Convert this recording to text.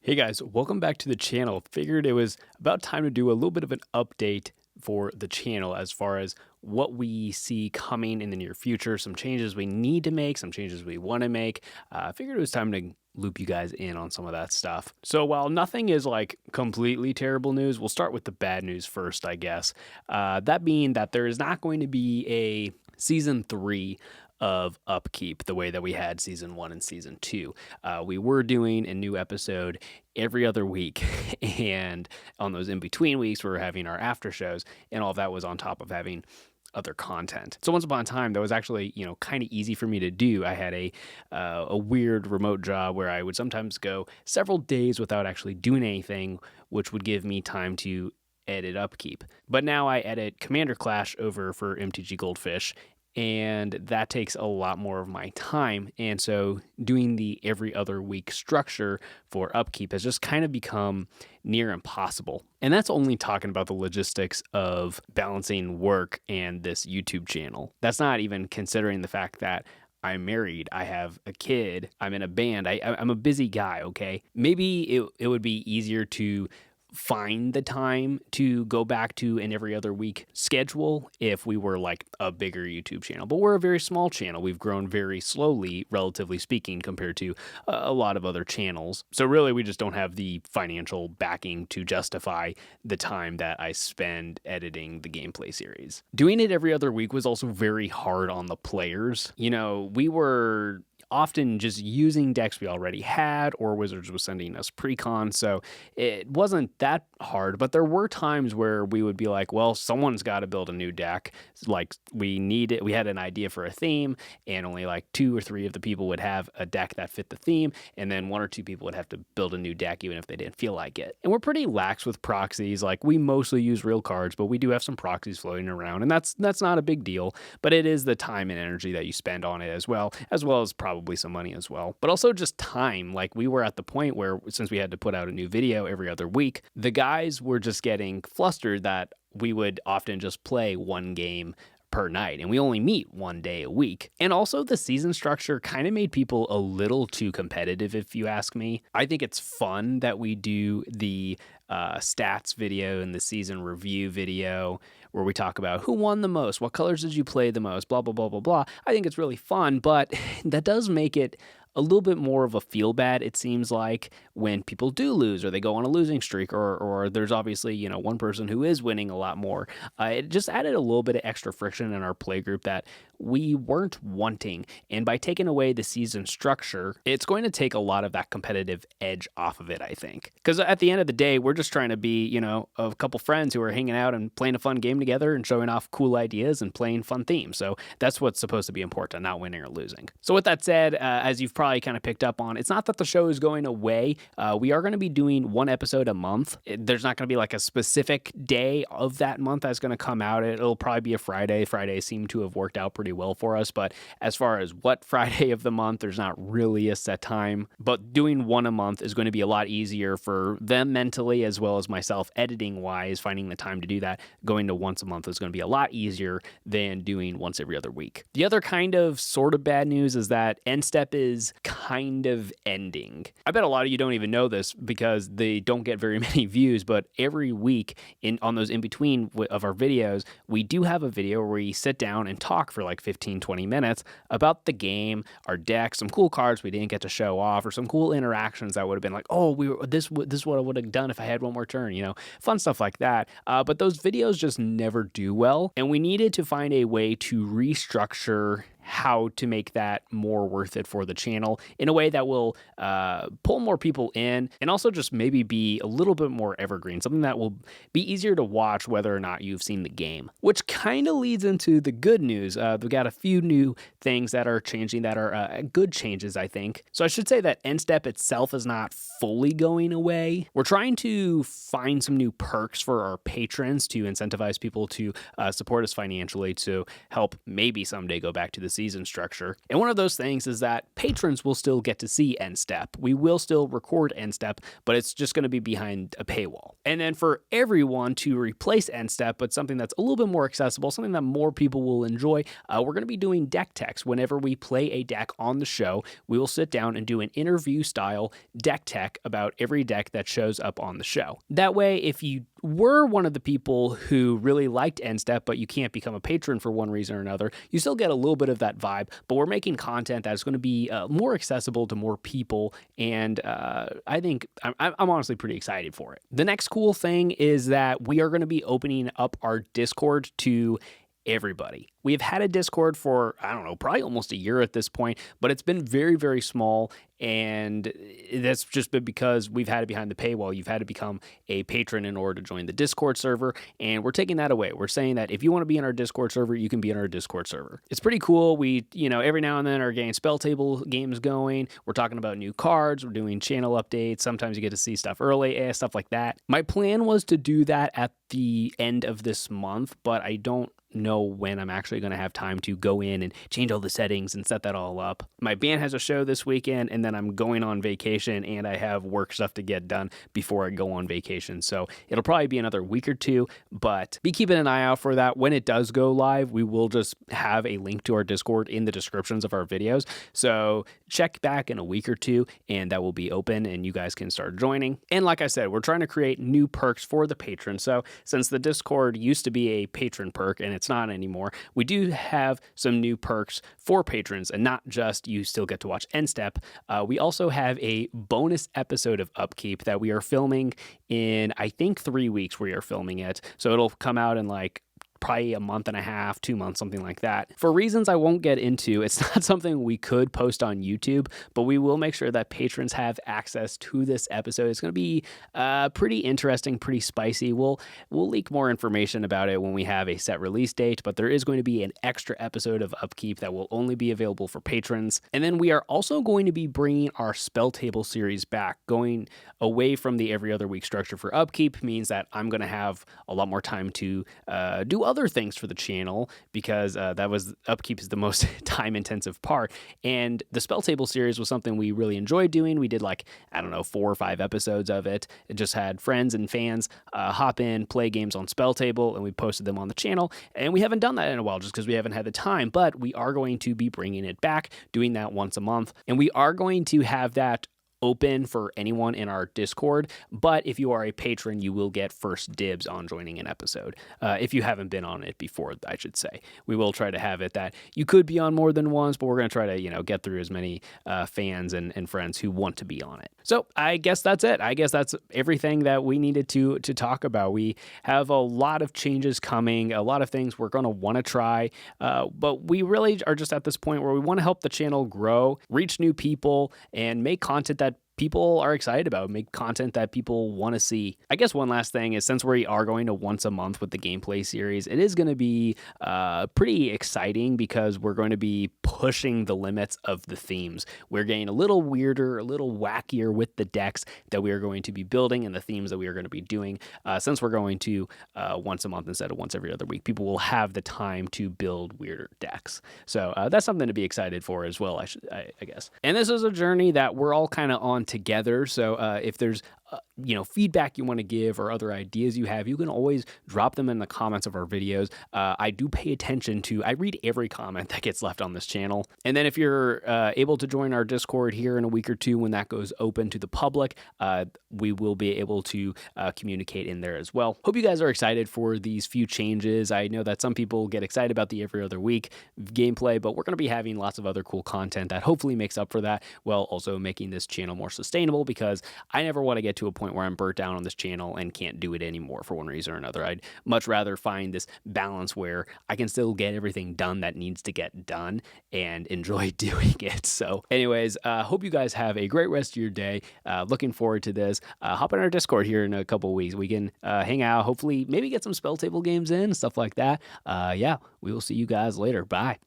Hey guys, welcome back to the channel. Figured it was about time to do a little bit of an update for the channel as far as what we see coming in the near future, some changes we need to make, some changes we want to make. Figured it was time to loop you guys in on some of that stuff. So while nothing is like completely terrible news, we'll start with the bad news first, I guess. That being that there is not going to be a season 3 of Upkeep the way that we had season 1 and season 2. We were doing a new episode every other week, and on those in between weeks we were having our after shows, and all of that was on top of having other content. So once upon a time, that was actually, kind of easy for me to do. I had a weird remote job where I would sometimes go several days without actually doing anything, which would give me time to edit Upkeep. But now I edit Commander Clash over for MTG Goldfish, and that takes a lot more of my time. And so doing the every other week structure for Upkeep has just kind of become near impossible. And that's only talking about the logistics of balancing work and this YouTube channel. That's not even considering the fact that I'm married, I have a kid, I'm in a band, I'm a busy guy, okay? Maybe it would be easier to find the time to go back to an every other week schedule if we were like a bigger YouTube channel. But we're a very small channel. We've grown very slowly, relatively speaking, compared to a lot of other channels. So really, we just don't have the financial backing to justify the time that I spend editing the gameplay series. Doing it every other week was also very hard on the players. We were often just using decks we already had, or Wizards was sending us precon, so it wasn't that hard. But there were times where we would be like, well, someone's got to build a new deck. Like we had an idea for a theme, and only like 2 or 3 of the people would have a deck that fit the theme, and then 1 or 2 people would have to build a new deck even if they didn't feel like it. And we're pretty lax with proxies. Like, we mostly use real cards, but we do have some proxies floating around, and that's not a big deal. But it is the time and energy that you spend on it as well as probably some money as well, but also just time. Like, we were at the point where, since we had to put out a new video every other week, the guys were just getting flustered that we would often just play 1 game per night, and we only meet 1 day a week. And also, the season structure kind of made people a little too competitive, if you ask me. I think it's fun that we do the stats video and the season review video where we talk about who won the most, what colors did you play the most, blah, blah, blah, blah, blah. I think it's really fun, but that does make it a little bit more of a feel bad, it seems like, when people do lose or they go on a losing streak, or there's obviously, one person who is winning a lot more. It just added a little bit of extra friction in our play group that we weren't wanting. And by taking away the season structure, it's going to take a lot of that competitive edge off of it, I think. Because at the end of the day, we're just trying to be, a couple friends who are hanging out and playing a fun game together and showing off cool ideas and playing fun themes. So that's what's supposed to be important, not winning or losing. So with that said, as you've probably kind of picked up on, it's not that the show is going away. We are going to be doing 1 episode a month. There's not going to be like a specific day of that month that's going to come out. It'll probably be a Friday. Fridays seem to have worked out pretty well for us, but as far as what Friday of the month, there's not really a set time. But doing 1 a month is going to be a lot easier for them mentally, as well as myself editing wise. Finding the time to do that, going to once a month is going to be a lot easier than doing once every other week. The other kind of sort of bad news is that End Step is kind of ending. I bet a lot of you don't even know this because they don't get very many views, but every week on those in between of our videos, we do have a video where we sit down and talk for like 15-20 minutes about the game, our deck, some cool cards we didn't get to show off, or some cool interactions that would have been like, oh, this is what I would have done if I had 1 more turn, fun stuff like that. But those videos just never do well, and we needed to find a way to restructure how to make that more worth it for the channel in a way that will pull more people in, and also just maybe be a little bit more evergreen, something that will be easier to watch whether or not you've seen the game. Which kind of leads into the good news. We've got a few new things that are changing that are good changes, I think. So I should say that End Step itself is not fully going away. We're trying to find some new perks for our patrons to incentivize people to support us financially to help maybe someday go back to the season structure. And one of those things is that patrons will still get to see End Step. We will still record End Step, but it's just going to be behind a paywall. And then for everyone to replace End Step, but something that's a little bit more accessible, something that more people will enjoy, we're going to be doing deck techs. Whenever we play a deck on the show, we will sit down and do an interview style deck tech about every deck that shows up on the show. That way, if you were one of the people who really liked End Step, but you can't become a patron for one reason or another, you still get a little bit of that vibe, but we're making content that's going to be more accessible to more people, and I think I'm honestly pretty excited for it. The next cool thing is that we are going to be opening up our Discord to everybody. We've had a Discord for, I don't know, probably almost a year at this point, but it's been very, very small, and that's just been because we've had it behind the paywall. You've had to become a patron in order to join the Discord server, and we're taking that away. We're saying that if you want to be in our Discord server, you can be in our Discord server. It's pretty cool. We, every now and then are getting spell table games going. We're talking about new cards. We're doing channel updates. Sometimes you get to see stuff early, stuff like that. My plan was to do that at the end of this month, but I don't know when I'm actually going to have time to go in and change all the settings and set that all up. My band has a show this weekend, and then I'm going on vacation, and I have work stuff to get done before I go on vacation. So it'll probably be another week or two, but be keeping an eye out for that. When it does go live, we will just have a link to our Discord in the descriptions of our videos. So check back in a week or two, and that will be open, and you guys can start joining. And like I said, we're trying to create new perks for the patrons. So since the Discord used to be a patron perk, and it's not anymore, we do have some new perks for patrons, and not just you still get to watch End Step. We also have a bonus episode of Upkeep that we are filming in, I think, 3 weeks we are filming it. So it'll come out in like probably a month and a half, 2 months, something like that. For reasons I won't get into, it's not something we could post on YouTube, but we will make sure that patrons have access to this episode. It's going to be pretty interesting, pretty spicy. We'll leak more information about it when we have a set release date, but there is going to be an extra episode of Upkeep that will only be available for patrons. And then we are also going to be bringing our Spell Table series back. Going away from the every other week structure for Upkeep means that I'm going to have a lot more time to do other things for the channel, because Upkeep is the most time intensive part, and the Spell Table series was something we really enjoyed doing. We did 4 or 5 episodes of it. It just had friends and fans hop in, play games on Spell Table, and we posted them on the channel, and we haven't done that in a while just because we haven't had the time, but we are going to be bringing it back, doing that once a month, and we are going to have that open for anyone in our Discord, but if you are a patron, you will get first dibs on joining an episode. If you haven't been on it before, I should say. We will try to have it that you could be on more than once, but we're going to try to, get through as many fans and friends who want to be on it. So I guess that's it. I guess that's everything that we needed to talk about. We have a lot of changes coming, a lot of things we're going to want to try, but we really are just at this point where we want to help the channel grow, reach new people, and make content that people are excited about, make content that people want to see. I guess one last thing is, since we are going to once a month with the gameplay series, it is going to be pretty exciting because we're going to be pushing the limits of the themes. We're getting a little weirder, a little wackier with the decks that we are going to be building and the themes that we are going to be doing. Since we're going to once a month instead of once every other week, people will have the time to build weirder decks. So that's something to be excited for as well, I guess. And this is a journey that we're all kind of on together. So if there's feedback you want to give or other ideas you have, you can always drop them in the comments of our videos. I do pay attention to, I read every comment that gets left on this channel. And then if you're able to join our Discord here in a week or two when that goes open to the public, we will be able to communicate in there as well. Hope you guys are excited for these few changes. I know that some people get excited about the every other week gameplay, but we're going to be having lots of other cool content that hopefully makes up for that, while also making this channel more sustainable, because I never want to get to a point where I'm burnt down on this channel and can't do it anymore for one reason or another. I'd much rather find this balance where I can still get everything done that needs to get done and enjoy doing it. So anyways, hope you guys have a great rest of your day. Looking forward to this. Hop in our Discord here in a couple weeks. We can hang out, hopefully maybe get some spell table games in, stuff like that. Yeah, we will see you guys later. Bye.